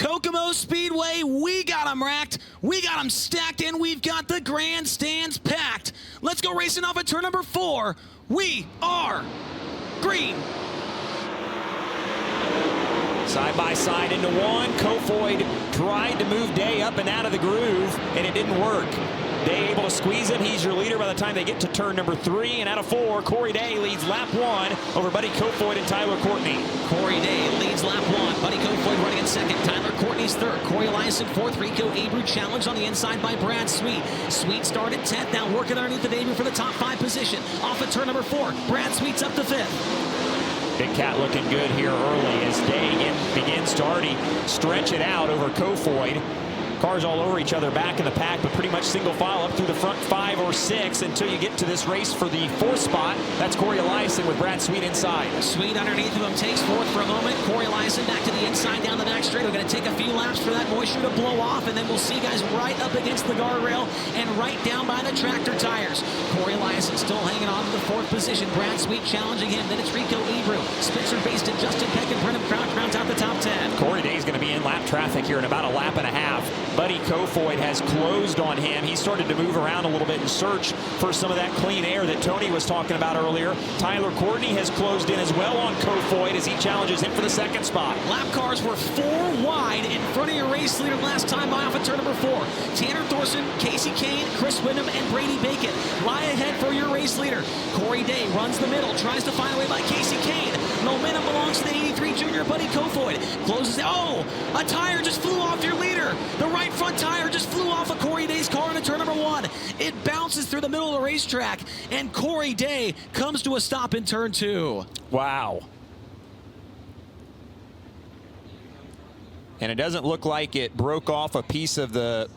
Kokomo Speedway, we got them racked, we got them stacked, and we've got the grandstands packed. Let's go racing off at turn number 4. We are green. Side by side into one. Kofoid tried to move Day up and out of the groove, and it didn't work. Day able to squeeze him. He's your leader by the time they get to turn number 3. And out of 4, Corey Day leads lap 1 over Buddy Kofoid and Tyler Courtney. Corey Day leads lap 1. Buddy Kofoid running in 2nd. Tyler Courtney's 3rd. Corey Eliason 4th. Rico Abreu challenged on the inside by Brad Sweet. Sweet started 10th. Now working underneath of Abreu for the top 5 position. Off at turn number 4. Brad Sweet's up to 5th. Big Cat looking good here early as Day begins to already stretch it out over Kofoid. Cars all over each other back in the pack, but pretty much single file up through the front 5 or 6 until you get to this race for the 4th spot. That's Corey Eliason with Brad Sweet inside. Sweet underneath of him takes 4th for a moment. Corey Eliason back to the inside down the back straight. We're going to take a few laps for that moisture to blow off, and then we'll see guys right up against the guardrail and right down by the tractor tires. Corey Eliason still hanging on to the 4th position. Brad Sweet challenging him. Then it's Rico Abreu, Spencer Bayston, Justin Peck, and Brennan Crouch rounds out the top 10. Corey Day's going to be in lap traffic here in about a lap and a half. Buddy Kofoid has closed on him. He started to move around a little bit and search for some of that clean air that Tony was talking about earlier. Tyler Courtney has closed in as well on Kofoid as he challenges him for the 2nd spot. Lap cars were 4 wide in front of your race leader last time by off at turn number 4. Tanner Thorson, Casey Kahne, Chris Windom, and Brady Bacon lie ahead for your race leader. Corey Day runs the middle, tries to find a way by Casey Kahne. Momentum belongs to the 83 junior Buddy Kofoid. Closes. Oh, a tire just flew off your leader. The right front tire just flew off of Corey Day's car into turn number 1. It bounces through the middle of the racetrack, and Corey Day comes to a stop in turn 2. Wow. And it doesn't look like it broke off a piece of the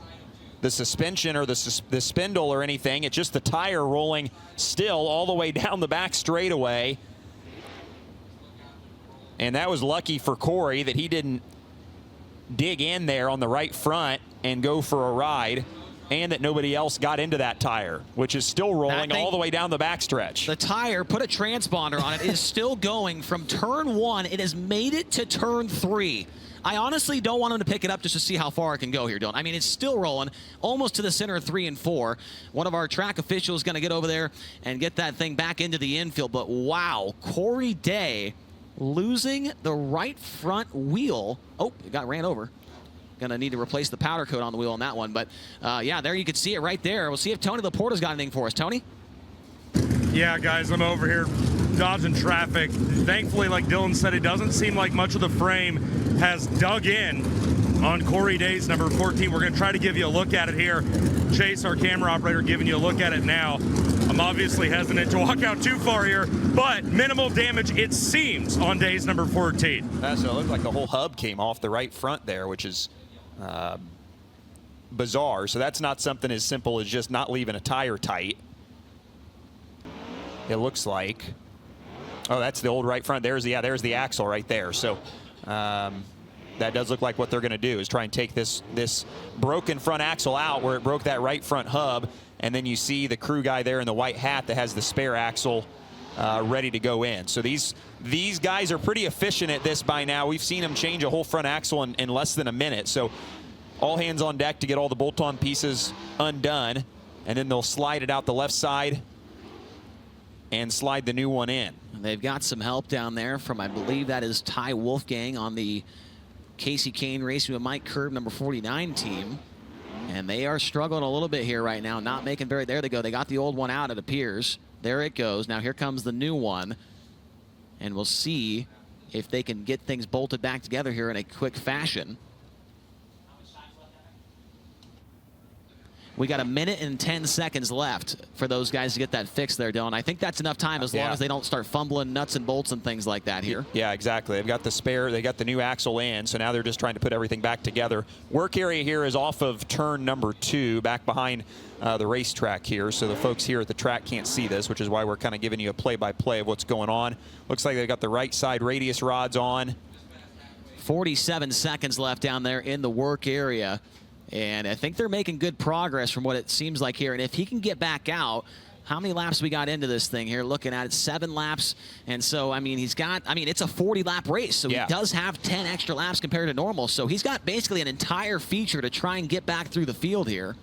suspension or the spindle or anything. It's just the tire rolling still all the way down the back straightaway. And that was lucky for Corey that he didn't dig in there on the right front and go for a ride, and that nobody else got into that tire, which is still rolling all the way down the backstretch. The tire, put a transponder on it, is still going from turn 1. It has made it to turn 3. I honestly don't want him to pick it up just to see how far it can go here, Dylan. I mean, it's still rolling almost to the center of 3 and 4. One of our track officials is going to get over there and get that thing back into the infield. But wow, Corey Day losing the right front wheel. Oh, it got ran over. Gonna need to replace the powder coat on the wheel on that one. But yeah, there you can see it right there. We'll see if Tony Laporta's got anything for us. Tony? Yeah, guys, I'm over here dodging traffic. Thankfully, like Dylan said, it doesn't seem like much of the frame has dug in on Corey Day's number 14. We're gonna try to give you a look at it here. Chase, our camera operator, giving you a look at it now. I'm obviously hesitant to walk out too far here, but minimal damage, it seems, on Day's number 14. So it looked like the whole hub came off the right front there, which is bizarre. So that's not something as simple as just not leaving a tire tight. It looks like. Oh, that's the old right front. There's the axle right there. So that does look like what they're going to do is try and take this broken front axle out where it broke that right front hub. And then you see the crew guy there in the white hat that has the spare axle ready to go in. So these guys are pretty efficient at this by now. We've seen them change a whole front axle in less than a minute. So all hands on deck to get all the bolt-on pieces undone. And then they'll slide it out the left side and slide the new one in. They've got some help down there from, I believe that is Ty Wolfgang on the Casey Kahne Racing with Mike Curb number 49 team. And they are struggling a little bit here right now, not making very, there they go. They got the old one out, it appears. There it goes. Now here comes the new one. And we'll see if they can get things bolted back together here in a quick fashion. We got 1 minute and 10 seconds left for those guys to get that fixed there, Dylan. I think that's enough time as long as they don't start fumbling nuts and bolts and things like that here. Yeah, exactly. They've got the spare, they got the new axle in, so now they're just trying to put everything back together. Work area here is off of turn number 2, back behind the racetrack here, so the folks here at the track can't see this, which is why we're kind of giving you a play-by-play of what's going on. Looks like they've got the right side radius rods on. 47 seconds left down there in the work area. And I think they're making good progress from what it seems like here. And if he can get back out, How many laps we got into this thing here? Looking at it, 7 laps. And so, I mean, it's a 40-lap race. So he does have 10 extra laps compared to normal. So he's got basically an entire feature to try and get back through the field here.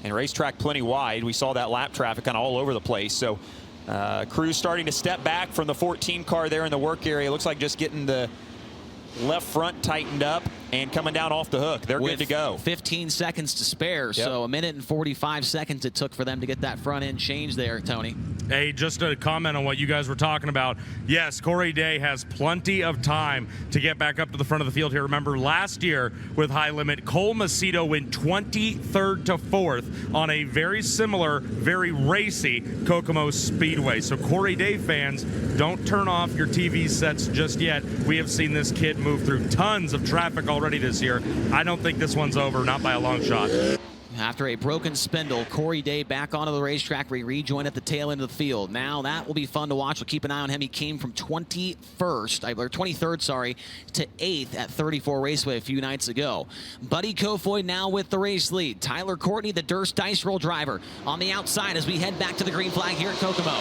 And racetrack plenty wide. We saw that lap traffic kind of all over the place. So crew's starting to step back from the 14 car there in the work area. Looks like just getting the left front tightened up and coming down off the hook. They're good to go. 15 seconds to spare, so 1 minute and 45 seconds it took for them to get that front end change there, Tony. Hey, just a comment on what you guys were talking about. Yes, Corey Day has plenty of time to get back up to the front of the field here. Remember, last year with High Limit, Cole Macedo went 23rd to 4th on a very similar, very racy Kokomo Speedway. So Corey Day fans, don't turn off your TV sets just yet. We have seen this kid move through tons of traffic already this year. I don't think this one's over, not by a long shot. After a broken spindle, Corey Day back onto the racetrack. We rejoin at the tail end of the field. Now that will be fun to watch. We'll keep an eye on him. He came from 23rd, to 8th at 34 Raceway a few nights ago. Buddy Kofoid now with the race lead. Tyler Courtney, the Durst dice roll driver, on the outside as we head back to the green flag here at Kokomo.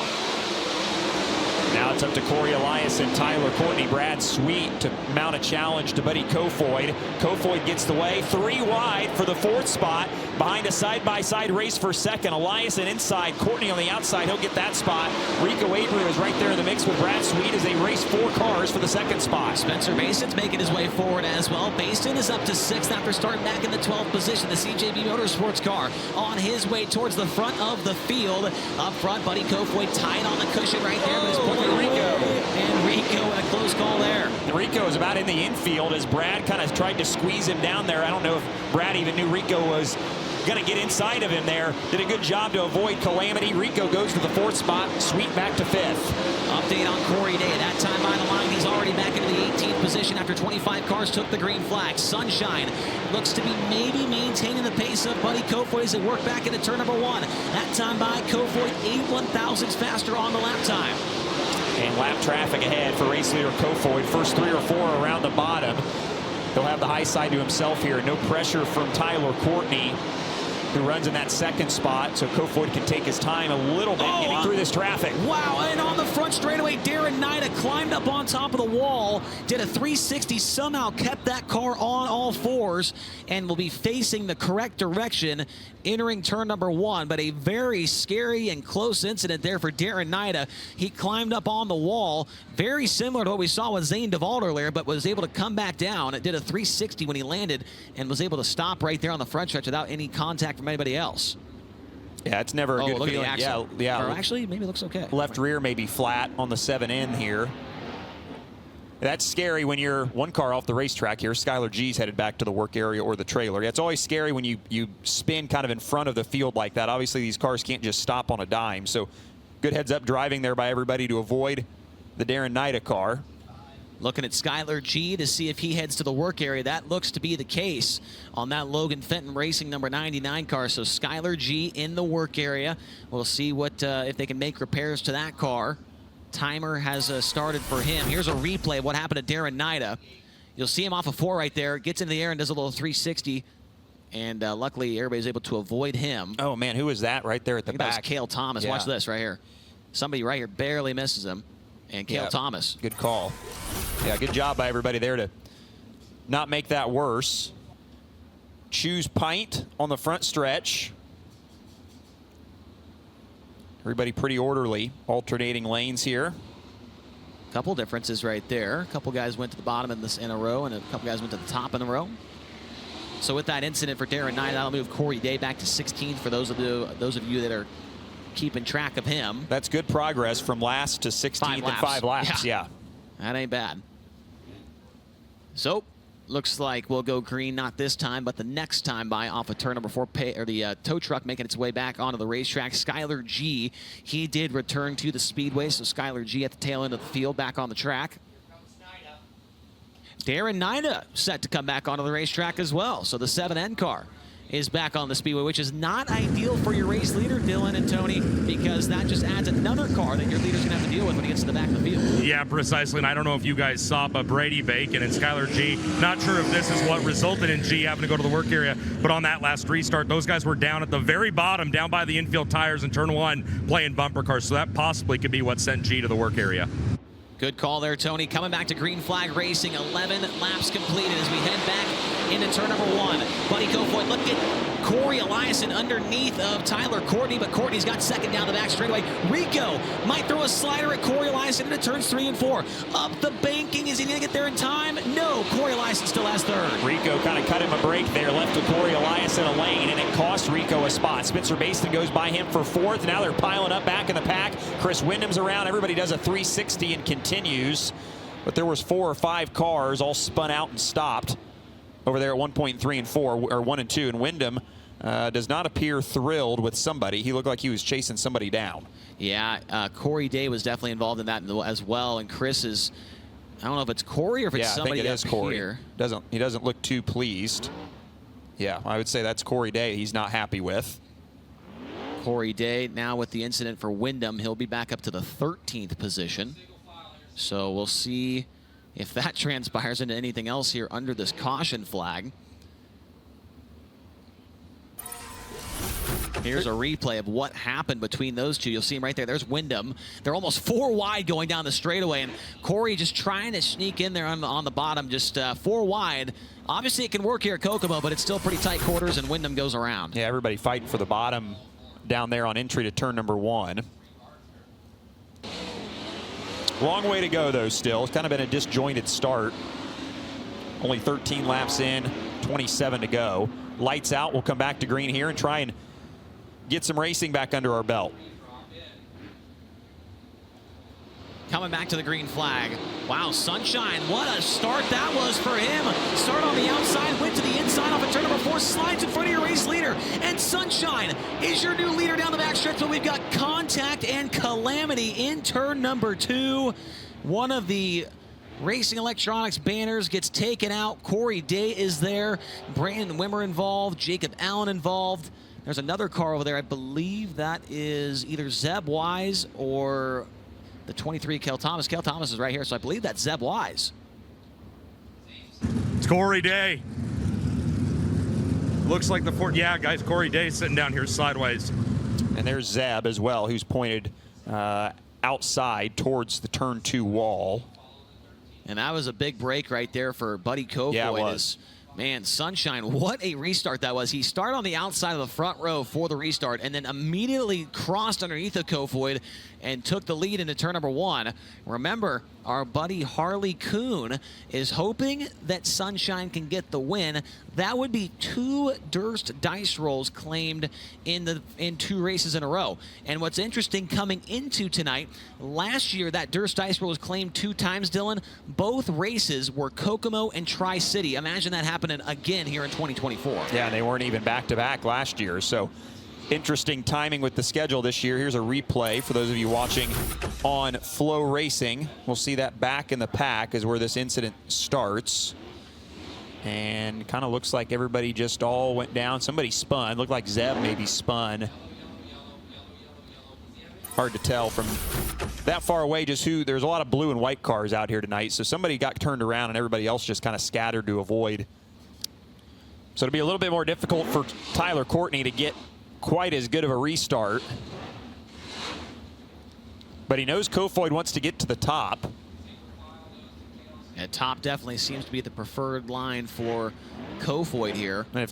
Now it's up to Corey Eliason, Tyler Courtney, Brad Sweet to mount a challenge to Buddy Kofoid. Kofoid gets the way, 3 wide for the 4th spot. Behind a side-by-side race for 2nd. Eliason inside, Courtney on the outside. He'll get that spot. Rico Abreu is right there in the mix with Brad Sweet as they race 4 cars for the 2nd spot. Spencer Bayston's making his way forward as well. Bayston is up to 6th after starting back in the 12th position. The CJB Motorsports car on his way towards the front of the field. Up front, Buddy Kofoid tied on the cushion right there. But it's Rico. And Rico in a close call there. Rico is about in the infield as Brad kind of tried to squeeze him down there. I don't know if Brad even knew Rico was going to get inside of him there. Did a good job to avoid calamity. Rico goes to the 4th spot. Sweet back to 5th. Update on Corey Day. That time by the line, he's already back into the 18th position after 25 cars took the green flag. Sunshine looks to be maybe maintaining the pace of Buddy Kofoid as they work back into turn number 1. That time by Kofoid, 8 1/1000ths faster on the lap time. And lap traffic ahead for race leader Kofoid. First 3 or 4 around the bottom. He'll have the high side to himself here. No pressure from Tyler Courtney, who runs in that 2nd spot, so Kofoid can take his time a little bit getting through this traffic. Wow, and on the front straightaway, Naida climbed up on top of the wall, did a 360, somehow kept that car on all 4s, and will be facing the correct direction entering turn number 1. But a very scary and close incident there for Naida. He climbed up on the wall, very similar to what we saw with Zane DeVault earlier, but was able to come back down. It did a 360 when he landed and was able to stop right there on the front stretch without any contact from anybody else. Yeah, it's never a good look feeling. At the axle. Yeah. Or actually, maybe it looks okay. Left rear may be flat on the 7N here. That's scary when you're 1 car off the racetrack here. Skylar G's headed back to the work area or the trailer. Yeah, it's always scary when you spin kind of in front of the field like that. Obviously, these cars can't just stop on a dime. So good heads up driving there by everybody to avoid the Naida car. Looking at Skylar G to see if he heads to the work area. That looks to be the case on that Logan Fenton Racing number 99 car. So Skylar G in the work area. We'll see what if they can make repairs to that car. Timer has started for him. Here's a replay of what happened to Naida. You'll see him off of 4 right there. Gets into the air and does a little 360. And luckily, everybody's able to avoid him. Oh, man, who is that right there at the back? That was Cale Thomas. Yeah. Watch this right here. Somebody right here barely misses him. And Cale Thomas. Good call. Yeah, good job by everybody there to not make that worse. Choose Pint on the front stretch. Everybody pretty orderly, alternating lanes here. Couple differences right there. A couple guys went to the bottom in a row, and a couple guys went to the top in a row. So with that incident for Naida, that'll move Corey Day back to 16th for those of you that are keeping track of him. That's good progress from last to 16th in 5 laps. Yeah. That ain't bad. So looks like we'll go green, not this time, but the next time by off of turn number 4, or the tow truck making its way back onto the racetrack. Skylar G, he did return to the speedway, so Skylar G at the tail end of the field back on the track. Naida set to come back onto the racetrack as well. So the 7N car is back on the speedway, which is not ideal for your race leader, Dylan and Tony, because that just adds another car that your leader's going to have to deal with when he gets to the back of the field. Yeah, precisely. And I don't know if you guys saw, but Brady Bacon and Skylar G, not sure if this is what resulted in G having to go to the work area, but on that last restart, those guys were down at the very bottom, down by the infield tires in turn 1, playing bumper cars. So that possibly could be what sent G to the work area. Good call there, Tony. Coming back to green flag racing. 11 laps completed as we head back into turn number 1. Buddy Kofoid, look at Corey Eliason underneath of Tyler Courtney, but Courtney's got second down the back straightaway. Rico might throw a slider at Corey Eliason into turns 3 and 4. Up the banking. Is he going to get there in time? No. Corey Eliason still has third. Rico kind of cut him a break there, left to Corey Eliason a lane, and it cost Rico a spot. Spencer Bayston goes by him for 4th. Now they're piling up back in the pack. Chris Windom's around. Everybody does a 360 and continues. But there was 4 or 5 cars all spun out and stopped over there at 1.3 and 4, or 1 and 2. And Windom does not appear thrilled with somebody. He looked like he was chasing somebody down. Yeah, Corey Day was definitely involved in that as well. And Chris is, I don't know if it's Corey or if it's somebody I think it is Corey. Here. He doesn't look too pleased. Yeah, I would say that's Corey Day. He's not happy with. Corey Day now with the incident for Windom. He'll be back up to the 13th position. So we'll see if that transpires into anything else here under this caution flag. Here's a replay of what happened between those two. You'll see him right there. There's Windom. They're almost 4 wide going down the straightaway, and Corey just trying to sneak in there on the bottom, just 4 wide. Obviously, it can work here at Kokomo, but it's still pretty tight quarters, and Windom goes around. Yeah, everybody fighting for the bottom down there on entry to turn number 1. Long way to go, though, still. It's kind of been a disjointed start. Only 13 laps in, 27 to go. Lights out. We'll come back to green here and try and get some racing back under our belt. Coming back to the green flag. Wow, Sunshine, what a start that was for him. Start on the outside, went to the inside off of turn number 4, slides in front of your race leader. And Sunshine is your new leader down the backstretch, but we've got contact and calamity in turn number 2. One of the Racing Electronics banners gets taken out. Corey Day is there. Brandon Wimmer involved. Jacob Allen involved. There's another car over there. I believe that is either Zeb Wise or the 23 Cale Thomas. Cale Thomas is right here, so I believe that's Zeb Wise. It's Corey Day. Looks like the Ford. Yeah, guys, Corey Day sitting down here sideways. And there's Zeb as well, who's pointed outside towards the turn 2 wall. And that was a big break right there for Buddy Kofoid. Yeah, it was. Man, Sunshine, what a restart that was. He started on the outside of the front row for the restart and then immediately crossed underneath the Kofoid and took the lead into turn number 1. Remember, our buddy Harley Kuhn is hoping that Sunshine can get the win. That would be 2 Durst dice rolls claimed in 2 races in a row. And what's interesting coming into tonight, last year that Durst dice roll was claimed 2 times, Dylan. Both races were Kokomo and Tri-City. Imagine that happening again here in 2024. Yeah, and they weren't even back-to-back last year. So interesting timing with the schedule this year. Here's a replay for those of you watching on Flow Racing. We'll see that back in the pack is where this incident starts. And kind of looks like everybody just all went down. Somebody spun. Looked like Zeb maybe spun. Hard to tell from that far away just who. There's a lot of blue and white cars out here tonight. So somebody got turned around and everybody else just kind of scattered to avoid. So it'll be a little bit more difficult for Tyler Courtney to get quite as good of a restart. But he knows Kofoid wants to get to the top. Yeah, top definitely seems to be the preferred line for Kofoid here. And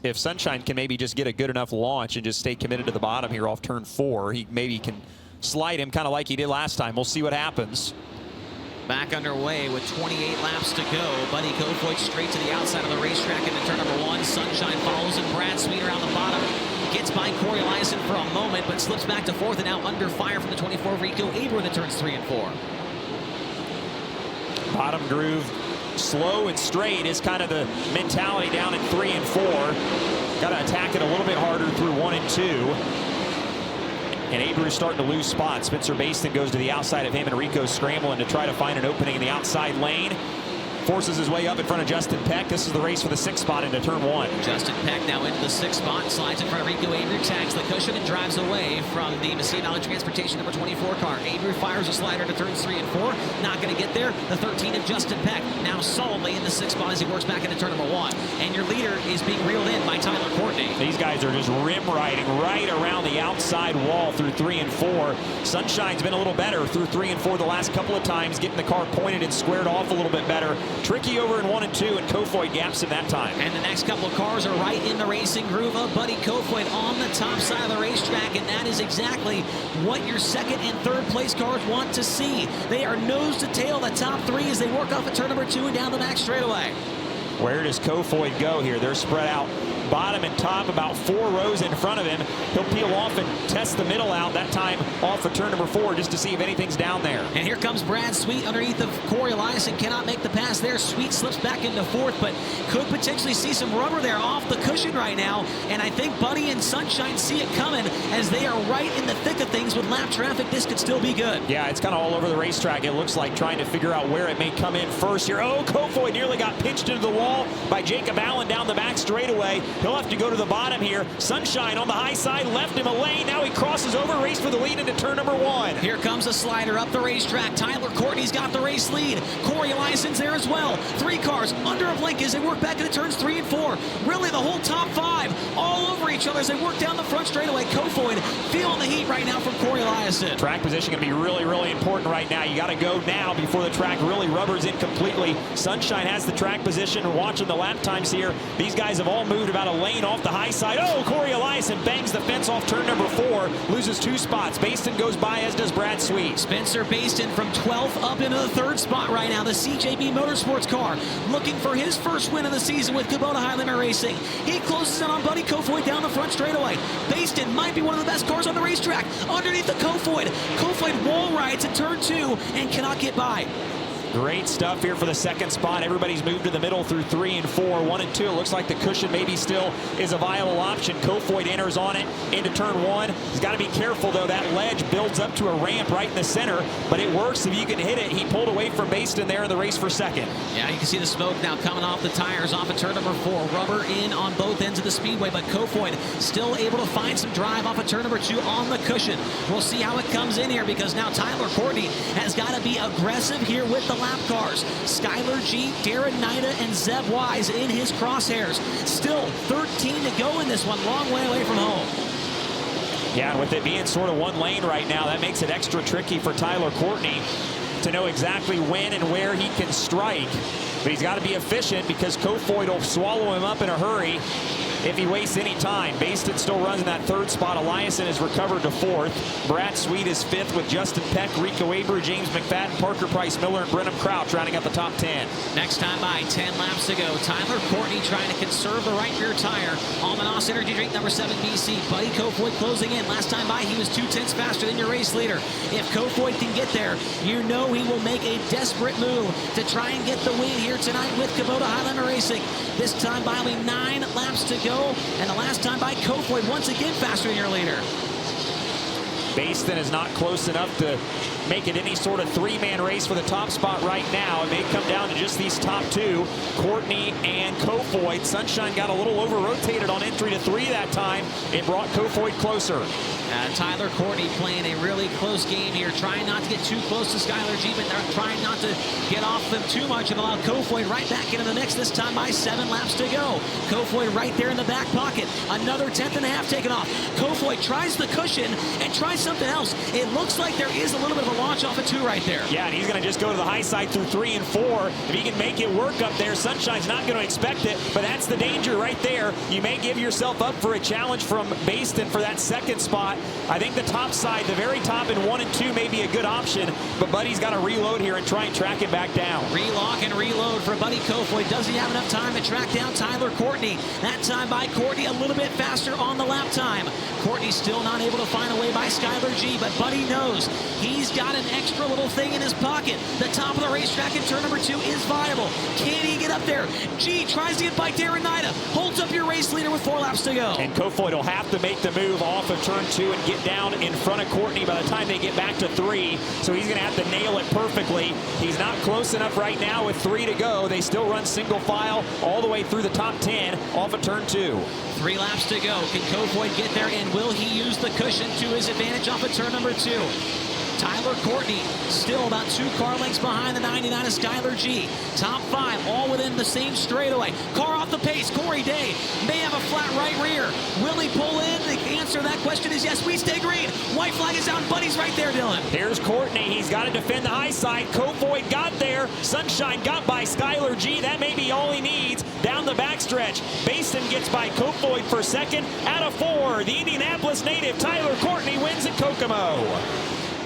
if Sunshine can maybe just get a good enough launch and just stay committed to the bottom here off turn 4, he maybe can slide him kind of like he did last time. We'll see what happens. Back underway with 28 laps to go. Buddy Kofoid straight to the outside of the racetrack into turn number 1. Sunshine follows him. Brad Sweet around the bottom. Gets by Corey Eliason for a moment, but slips back to 4th and now under fire from the 24 Rico Abreu into turns 3 and 4. Bottom groove, slow and straight is kind of the mentality down in 3 and 4. Got to attack it a little bit harder through 1 and 2. And Abreu starting to lose spots. Spencer Bayston goes to the outside of him, and Rico's scrambling to try to find an opening in the outside lane. forces his way up in front of Justin Peck. This is the race for the 6th spot into turn 1. Justin Peck now into the 6th spot, slides in front of Rico. Abreu tags the cushion and drives away from the Macedo Transportation number 24 car. Abreu fires a slider to turns 3 and 4. Not going to get there. The 13 of Justin Peck now solidly in the 6th spot as he works back into turn number 1. And your leader is being reeled in by Tyler Courtney. These guys are just rim riding right around the outside wall through 3 and 4. Sunshine's been a little better through 3 and 4 the last couple of times, getting the car pointed and squared off a little bit better. Tricky over in 1 and 2, and Kofoid gaps him that time. And the next couple of cars are right in the racing groove of Buddy Kofoid on the top side of the racetrack, and that is exactly what your 2nd and 3rd place cars want to see. They are nose to tail the top 3 as they work off at turn number 2 and down the back straightaway. Where does Kofoid go here? They're spread out bottom and top, about 4 rows in front of him. He'll peel off and test the middle out, that time off for turn number 4, just to see if anything's down there. And here comes Brad Sweet underneath of Corey Eliason. Cannot make the pass there. Sweet slips back into 4th, but could potentially see some rubber there off the cushion right now. And I think Buddy and Sunshine see it coming as they are right in the thick of things with lap traffic. This could still be good. Yeah, it's kind of all over the racetrack. It looks like trying to figure out where it may come in first here. Oh, Kofoid nearly got pinched into the wall by Jacob Allen down the back straightaway. He'll have to go to the bottom here. Sunshine on the high side left him a lane. Now he crosses over, race for the lead into turn number 1. Here comes a slider up the racetrack. Tyler Courtney's got the race lead. Corey Eliason's there as well. 3 cars under a blink as they work back into turns 3 and 4. Really the whole top 5 all over each other as they work down the front straightaway. Kofoid feeling the heat right now from Corey Eliason. Track position going to be really, really important right now. You got to go now before the track really rubbers in completely. Sunshine has the track position. We're watching the lap times here. These guys have all moved about a lane off the high side. Oh, Corey Eliason bangs the fence off turn number 4, loses 2 spots. Bayston goes by, as does Brad Sweet. Spencer Bayston from 12th up into the 3rd spot right now. The CJB Motorsports car looking for his first win of the season with Kubota High Limit Racing. He closes in on Buddy Kofoid down the front straightaway. Bayston might be one of the best cars on the racetrack. Underneath the Kofoid. Kofoid wall rides at turn 2 and cannot get by. Great stuff here for the 2nd spot. Everybody's moved to the middle through 3 and 4. 1 and 2. It looks like the cushion maybe still is a viable option. Kofoid enters on it into turn 1. He's got to be careful, though. That ledge builds up to a ramp right in the center, but it works if you can hit it. He pulled away from Bayston there in the race for 2nd. Yeah, you can see the smoke now coming off the tires off of turn number 4. Rubber in on both ends of the speedway, but Kofoid still able to find some drive off of turn number 2 on the cushion. We'll see how it comes in here because now Tyler Courtney has got to be aggressive here with the lap cars. Skylar G, Darren Naida, and Zeb Wise in his crosshairs. Still 13 to go in this one, long way away from home. Yeah, and with it being sort of one lane right now, that makes it extra tricky for Tyler Courtney to know exactly when and where he can strike. But he's got to be efficient because Kofoid will swallow him up in a hurry if he wastes any time. Bayston still runs in that 3rd spot. Eliason has recovered to 4th. Brad Sweet is 5th with Justin Peck, Rico Abreu, James McFadden, Parker Price Miller, and Brenham Crouch rounding out the top 10. Next time by, 10 laps to go. Tyler Courtney trying to conserve the right rear tire. Almanos Energy Drink number 7 BC. Buddy Kofoid closing in. Last time by, he was 2/10 faster than your race leader. If Kofoid can get there, you know he will make a desperate move to try and get the win here tonight with Kubota High Limit Racing. This time by only 9 laps to go. And the last time by, Kofoid once again faster than your leader. Bayston is not close enough to make it any sort of 3-man race for the top spot right now. It may come down to just these top 2, Courtney and Kofoid. Sunshine got a little over-rotated on entry to 3 that time. It brought Kofoid closer. Tyler Courtney playing a really close game here, trying not to get too close to Skylar G, but they're trying not to get off them too much and allow Kofoid right back into the mix, this time by 7 laps to go. Kofoid right there in the back pocket. Another 10th and a half taken off. Kofoid tries the cushion and tries something else. It looks like there is a little bit of a launch off of 2 right there. Yeah, and he's going to just go to the high side through 3 and 4. If he can make it work up there, Sunshine's not going to expect it, but that's the danger right there. You may give yourself up for a challenge from Bayston for that 2nd spot. I think the top side, the very top in 1 and 2 may be a good option, but Buddy's got to reload here and try and track it back down. Relock and reload for Buddy Kofoid. Does he have enough time to track down Tyler Courtney? That time by Courtney a little bit faster on the lap time. Courtney still not able to find a way by Skylar G, but Buddy knows he's got got an extra little thing in his pocket. The top of the racetrack in turn number 2 is viable. Can he get up there? G tries to get by Darren Naida. Holds up your race leader with 4 laps to go. And Kofoid will have to make the move off of turn 2 and get down in front of Courtney by the time they get back to 3. So he's going to have to nail it perfectly. He's not close enough right now with 3 to go. They still run single file all the way through the top 10 off of turn 2. 3 laps to go. Can Kofoid get there, and will he use the cushion to his advantage off of turn number 2? Tyler Courtney still about 2 car lengths behind the 99 of Skylar G. Top 5 all within the same straightaway. Car off the pace. Corey Day may have a flat right rear. Will he pull in? The answer to that question is yes. We stay green. White flag is down. Buddy's right there, Dylan. Here's Courtney. He's got to defend the high side. Kofoid got there. Sunshine got by Skylar G. That may be all he needs down the backstretch. Bayston gets by Kofoid for second. Out of 4, the Indianapolis native Tyler Courtney wins at Kokomo.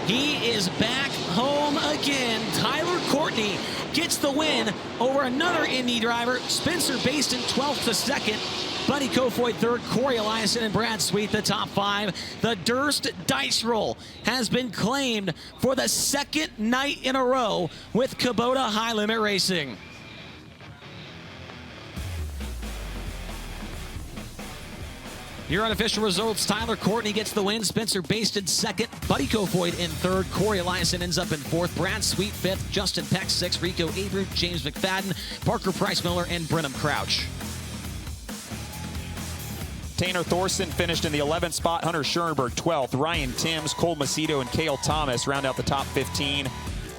He is back home again. Tyler Courtney gets the win over another Indy driver. Spencer Bayston 12th to 2nd. Buddy Kofoid 3rd. Corey Eliason and Brad Sweet the top 5. The Durst dice roll has been claimed for the 2nd night in a row with Kubota High Limit Racing. Your unofficial results: Tyler Courtney gets the win, Spencer Bayston 2nd, Buddy Kofoid in 3rd, Corey Eliason ends up in 4th, Brad Sweet 5th, Justin Peck 6th, Rico, Abreu, James McFadden, Parker Price Miller, and Brenham Crouch. Tanner Thorson finished in the 11th spot, Hunter Schuerenberg 12th, Ryan Timms, Cole Macedo, and Cale Thomas round out the top 15.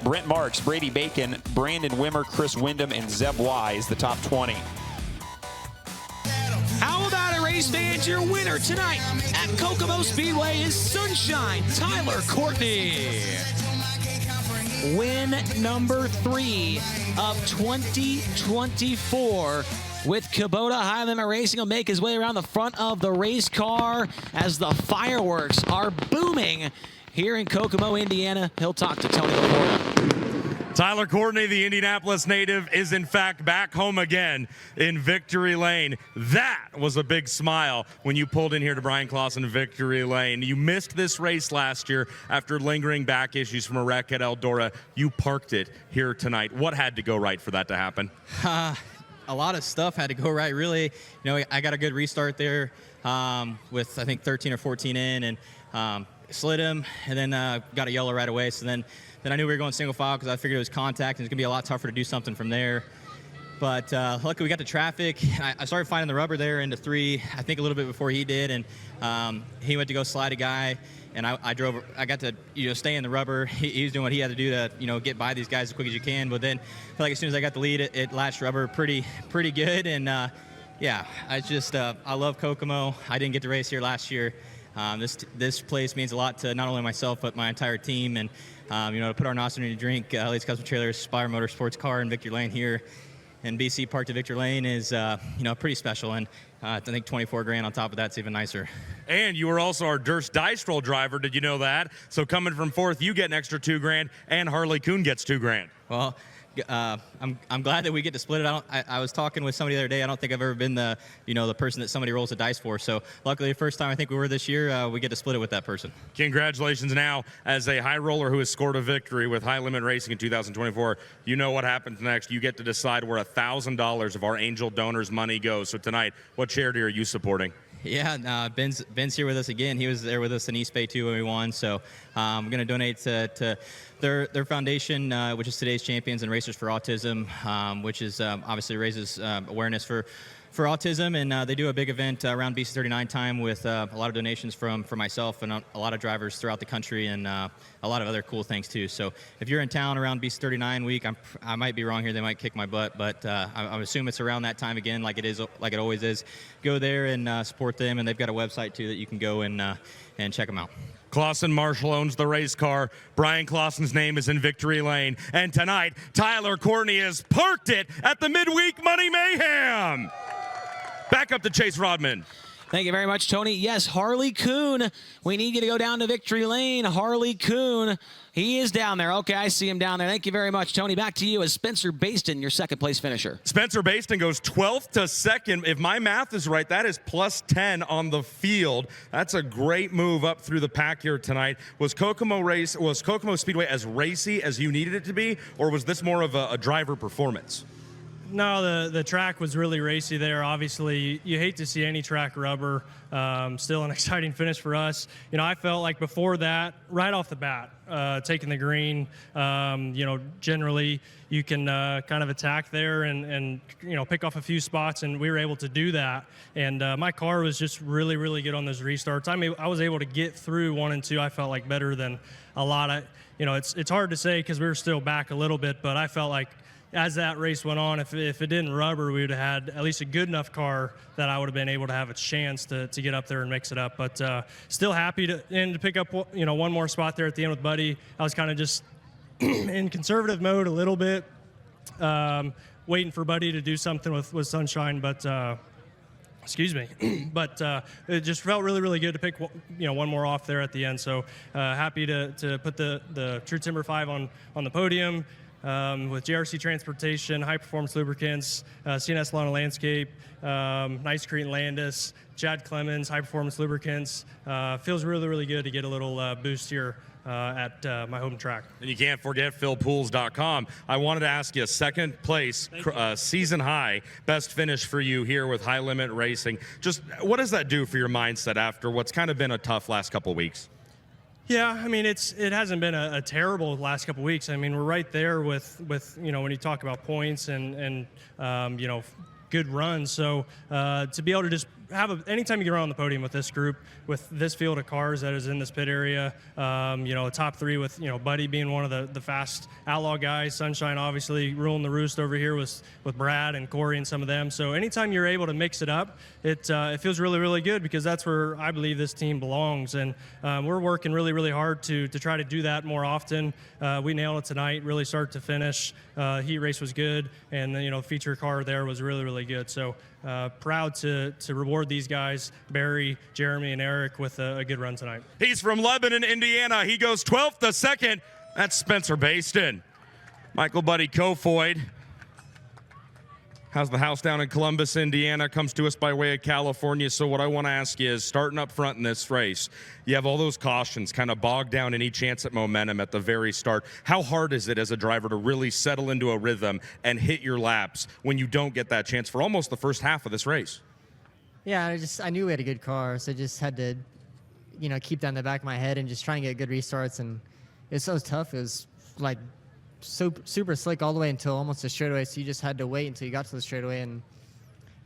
Brent Marks, Brady Bacon, Brandon Wimmer, Chris Windom, and Zeb Wise the top 20. How about it, race fans? Your winner tonight at Kokomo Speedway is Sunshine Tyler Courtney. Win number 3 of 2024 with Kubota High Limit Racing. Will make his way around the front of the race car as the fireworks are booming here in Kokomo, Indiana. He'll talk to Tony Laporta. Tyler Courtney, the Indianapolis native, is in fact back home again in Victory Lane. That was a big smile when you pulled in here to Brian Clausen Victory Lane. You missed this race last year after lingering back issues from a wreck at Eldora. You parked it here tonight. What had to go right for that to happen? A lot of stuff had to go right, really. You know, I got a good restart there with, I think, 13 or 14 in, and slid him, and then got a yellow right away. So then I knew we were going single file because I figured it was contact, and it's going to be a lot tougher to do something from there. But luckily we got the traffic. I started finding the rubber there into 3, I think a little bit before he did, and he went to go slide a guy, and I got to stay in the rubber. He was doing what he had to do to get by these guys as quick as you can. But then I feel like as soon as I got the lead, it latched rubber pretty good. And yeah, I love Kokomo. I didn't get to race here last year. This place means a lot to not only myself but my entire team, and to put our nostril to drink. Eliason Custom Trailers, Spire Motorsports car in Victory Lane here, and BC Park to Victory Lane is pretty special, and I think 24 grand on top of that's even nicer. And you were also our Durst dice roll driver. Did you know that? So coming from 4th, you get an extra 2 grand, and Harley Kuhn gets 2 grand. Well, I'm glad that we get to split it. I was talking with somebody the other day. I don't think I've ever been the person that somebody rolls the dice for. So luckily, the first time I think we were this year, we get to split it with that person. Congratulations now as a high roller who has scored a victory with High Limit Racing in 2024. You know what happens next. You get to decide where $1,000 of our Angel donors' money goes. So tonight, what charity are you supporting? Yeah, Ben's here with us again. He was there with us in East Bay too when we won. So I'm going to donate to their foundation, which is Today's Champions and Racers for Autism, which is obviously raises awareness for autism, and they do a big event around BC39 time with a lot of donations from myself and a lot of drivers throughout the country, and a lot of other cool things too. So if you're in town around BC39 week, I might be wrong here, they might kick my butt, but I assume it's around that time again, like it always is. Go there and support them, and they've got a website too that you can go and check them out. Clausen Marshall owns the race car. Brian Clausen's name is in Victory Lane. And tonight, Tyler Courtney has parked it at the Midweek Money Mayhem. Back up to Chase Rodman. Thank you very much, Tony. Yes, Harley Kuhn. We need you to go down to victory lane. Harley Kuhn. He is down there. Okay, I see him down there. Thank you very much, Tony. Back to you as Spencer Bayston, your second-place finisher. Spencer Bayston goes 12th to second. If my math is right, that is plus 10 on the field. That's a great move up through the pack here tonight. Was Kokomo Speedway as racy as you needed it to be, or was this more of a driver performance? No, the track was really racy there. Obviously, you hate to see any track rubber. Still an exciting finish for us. You know, I felt like before that, right off the bat, taking the green, you know, generally you can kind of attack there and, you know, pick off a few spots, and we were able to do that. And my car was just really, really good on those restarts. I mean, I was able to get through 1 and 2, I felt like, better than a lot of, you know, it's hard to say because we were still back a little bit, but I felt like as that race went on, if it didn't rubber, we would have had at least a good enough car that I would have been able to have a chance to get up there and mix it up. But still happy to pick up, you know, one more spot there at the end with Buddy. I was kind of just in conservative mode a little bit, waiting for Buddy to do something with Sunshine, but excuse me. But it just felt really, really good to pick, you know, one more off there at the end. So happy to put the True Timber 5 on the podium. With JRC Transportation, High Performance Lubricants, CNS Lawn and Landscape, Nice Crete and Landis, Chad Clemens, High Performance Lubricants. Feels really, really good to get a little boost here at my home track. And you can't forget philpools.com. I wanted to ask you, second place, season high, best finish for you here with High Limit Racing. Just what does that do for your mindset after what's kind of been a tough last couple of weeks? Yeah, I mean, it hasn't been a terrible last couple of weeks. I mean, we're right there with you know, when you talk about points and you know, good runs. So to be able to just have anytime you get around the podium with this group, with this field of cars that is in this pit area, you know, top 3 with, you know, Buddy being one of the fast outlaw guys, Sunshine obviously ruling the roost over here with Brad and Corey and some of them. So anytime you're able to mix it up, it feels really, really good because that's where I believe this team belongs. And we're working really, really hard to try to do that more often. We nailed it tonight, really start to finish. Heat race was good, and you know, feature car there was really, really good. So proud to reward these guys, Barry, Jeremy, and Eric, with a good run tonight. He's from Lebanon, Indiana. He goes 12th to second. That's Spencer Bayston. Michael Buddy Kofoid has the house down in Columbus, Indiana, comes to us by way of California. So what I want to ask you is, starting up front in this race, you have all those cautions kind of bogged down any chance at momentum at the very start. How hard is it as a driver to really settle into a rhythm and hit your laps when you don't get that chance for almost the first half of this race? Yeah, I knew we had a good car, so I just had to, you know, keep that in the back of my head and just try and get good restarts. And it's so tough. It was like super slick all the way until almost the straightaway, so you just had to wait until you got to the straightaway. And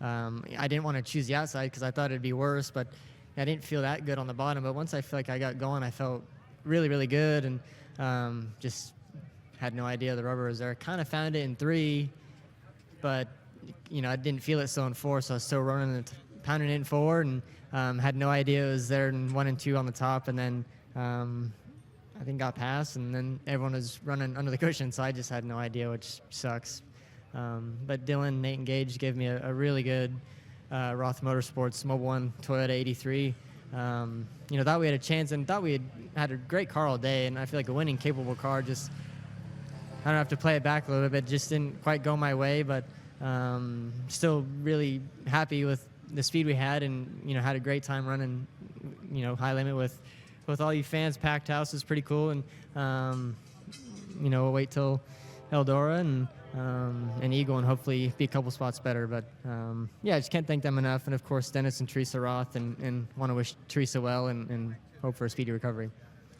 I didn't want to choose the outside because I thought it'd be worse, but I didn't feel that good on the bottom. But once I feel like I got going, I felt really, really good, and just had no idea the rubber was there. Kind of found it in 3, but you know, I didn't feel it still in 4, so I was still running it, pounding it in 4, and had no idea it was there in 1 and 2 on the top. And then I think got past, and then everyone was running under the cushion, so I just had no idea, which sucks. But Dylan, Nate, and Gage gave me a really good Roth Motorsports Mobile 1 Toyota 83. You know, thought we had a chance and thought we had a great car all day, and I feel like a winning, capable car. Just, I don't have to play it back a little bit. Just didn't quite go my way, but still really happy with the speed we had, and, you know, had a great time running, you know, High Limit with all you fans. Packed house is pretty cool, and you know, we'll wait till Eldora and Eagle, and hopefully be a couple spots better. But yeah, I just can't thank them enough, and of course Dennis and Teresa Roth, and want to wish Teresa well and hope for a speedy recovery.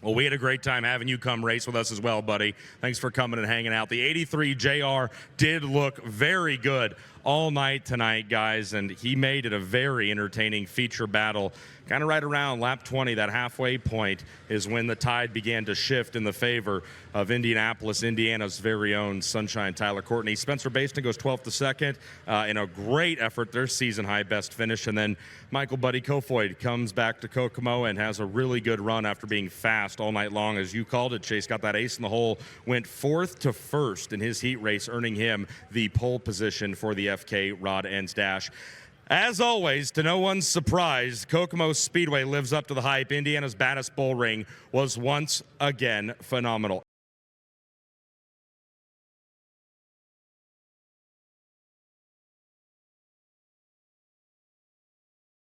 Well, we had a great time having you come race with us as well, buddy. Thanks for coming and hanging out. The 83 JR did look very good all night tonight, guys, and he made it a very entertaining feature battle. Kind of right around lap 20, that halfway point, is when the tide began to shift in the favor of Indianapolis, Indiana's very own Sunshine Tyler Courtney. Spencer Bayston goes 12th to second in a great effort, their season high best finish. And then Michael Buddy Kofoid comes back to Kokomo and has a really good run after being fast all night long. As you called it, Chase, got that ace in the hole, went 4th to 1st in his heat race, earning him the pole position for the FK Rod Ends Dash. As always, to no one's surprise, Kokomo Speedway lives up to the hype. Indiana's baddest bull ring was once again phenomenal.